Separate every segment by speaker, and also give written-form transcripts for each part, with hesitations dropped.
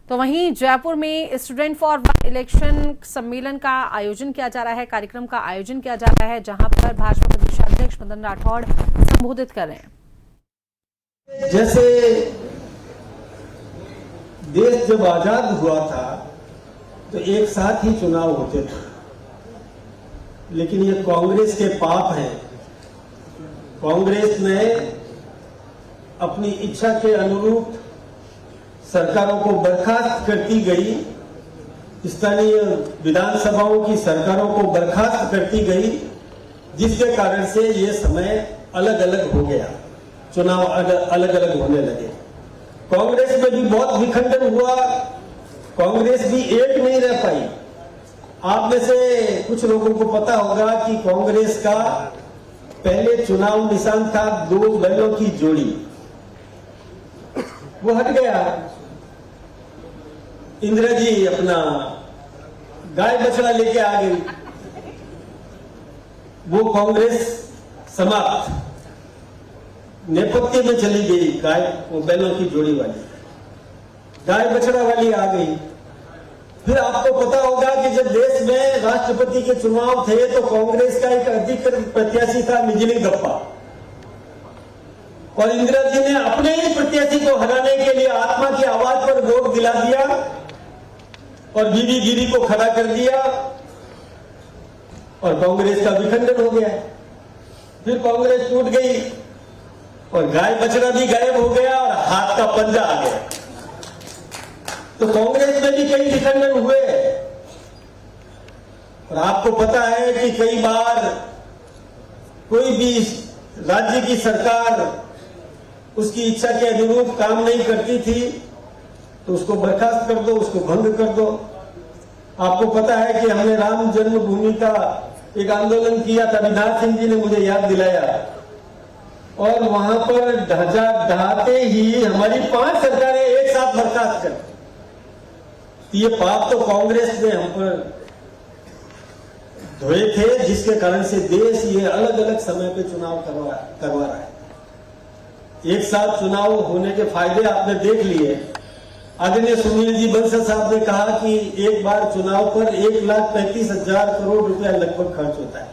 Speaker 1: तो वहीं जयपुर में स्टूडेंट फॉर इलेक्शन सम्मेलन का आयोजन किया जा रहा है, कार्यक्रम का आयोजन किया जा रहा है, जहां पर भाजपा प्रदेशाध्यक्ष मदन राठौड़ संबोधित कर रहे हैं।
Speaker 2: जैसे देश जब आजाद हुआ था तो एक साथ ही चुनाव होते थे, लेकिन ये कांग्रेस के पाप हैं। कांग्रेस ने अपनी इच्छा के अनुरूप सरकारों को बर्खास्त करती गई, स्थानीय विधानसभाओं की सरकारों को बर्खास्त करती गई, जिसके कारण से ये समय अलग अलग हो गया, चुनाव अलग अलग होने लगे। कांग्रेस में भी बहुत विखंडन हुआ, कांग्रेस भी एक नहीं रह पाई। आप में से कुछ लोगों को पता होगा कि कांग्रेस का पहले चुनाव निशान था 2 बैलों की जोड़ी, वो हट गया। इंदिरा जी अपना गाय बछड़ा लेके आ गई, वो कांग्रेस समाप्त, नेपथ्य में चली गई। गाय वो बैलों की जोड़ी वाली गाय बछड़ा वाली आ गई। फिर आपको पता होगा कि जब देश में राष्ट्रपति के चुनाव थे तो कांग्रेस का एक अधिकृत प्रत्याशी था निजलिंगप्पा, और इंदिरा जी ने अपने ही प्रत्याशी को हराने के लिए आत्मा की आवाज पर वोट दिला दिया और बीबी गिरी को खड़ा कर दिया, और कांग्रेस का विखंडन हो गया। फिर कांग्रेस टूट गई और गाय बछड़ा भी गायब हो गया और हाथ का पंजा आ गया। तो कांग्रेस में भी कई विखंडन हुए, और आपको पता है कि कई बार कोई भी राज्य की सरकार उसकी इच्छा के अनुरूप काम नहीं करती थी तो उसको बर्खास्त कर दो, उसको भंग कर दो। आपको पता है कि हमने राम जन्मभूमि का एक आंदोलन किया था, विधान सिंह जी ने मुझे याद दिलाया, और वहां पर ध्वजा ढहाते ही हमारी 5 सरकारें एक साथ बर्खास्त कर। ये पाप तो कांग्रेस ने हम पर धोए थे, जिसके कारण से देश ये अलग अलग समय पे चुनाव करवा रहा है। एक साथ चुनाव होने के फायदे आपने देख लिए। आदरणीय सुनील जी बंसल साहब ने कहा कि एक बार चुनाव पर 1,35,000 करोड़ रुपया लगभग खर्च होता है,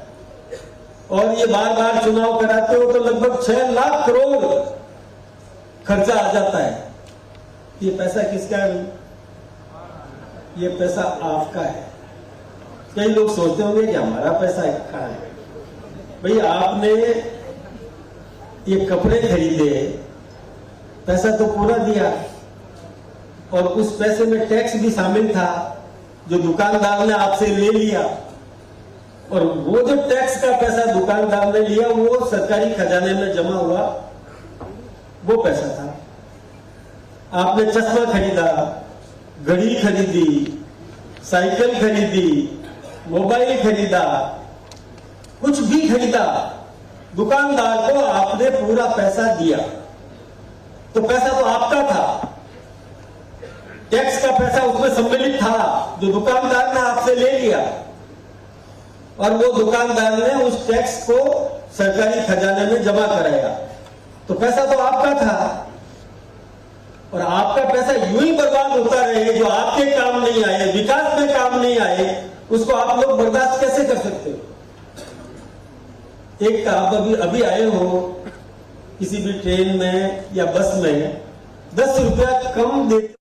Speaker 2: और ये बार बार चुनाव कराते हो तो लगभग 6 लाख करोड़ खर्चा आ जाता है। ये पैसा किसका है? ये पैसा आपका है। कई लोग सोचते होंगे कि हमारा पैसा कहाँ है। भाई आपने ये कपड़े खरीदे, पैसा तो पूरा दिया, और उस पैसे में टैक्स भी शामिल था जो दुकानदार ने आपसे ले लिया, और वो जो टैक्स का पैसा दुकानदार ने लिया वो सरकारी खजाने में जमा हुआ, वो पैसा था। आपने चश्मा खरीदा, घड़ी खरीदी, साइकिल खरीदी, मोबाइल खरीदा, कुछ भी खरीदा, दुकानदार को आपने पूरा पैसा दिया, तो पैसा तो आपका था। टैक्स का पैसा उसमें सम्मिलित था जो दुकानदार ने आपसे ले लिया, और वो दुकानदार ने उस टैक्स को सरकारी खजाने में जमा कराया, तो पैसा तो आपका था। और आपका पैसा यूं ही बर्बाद होता रहे, जो आपके काम नहीं आए, विकास में काम नहीं आए, उसको आप लोग बर्दाश्त कैसे कर सकते हो? एक आप अभी आए हो किसी भी ट्रेन में या बस में, 10 रुपया कम देते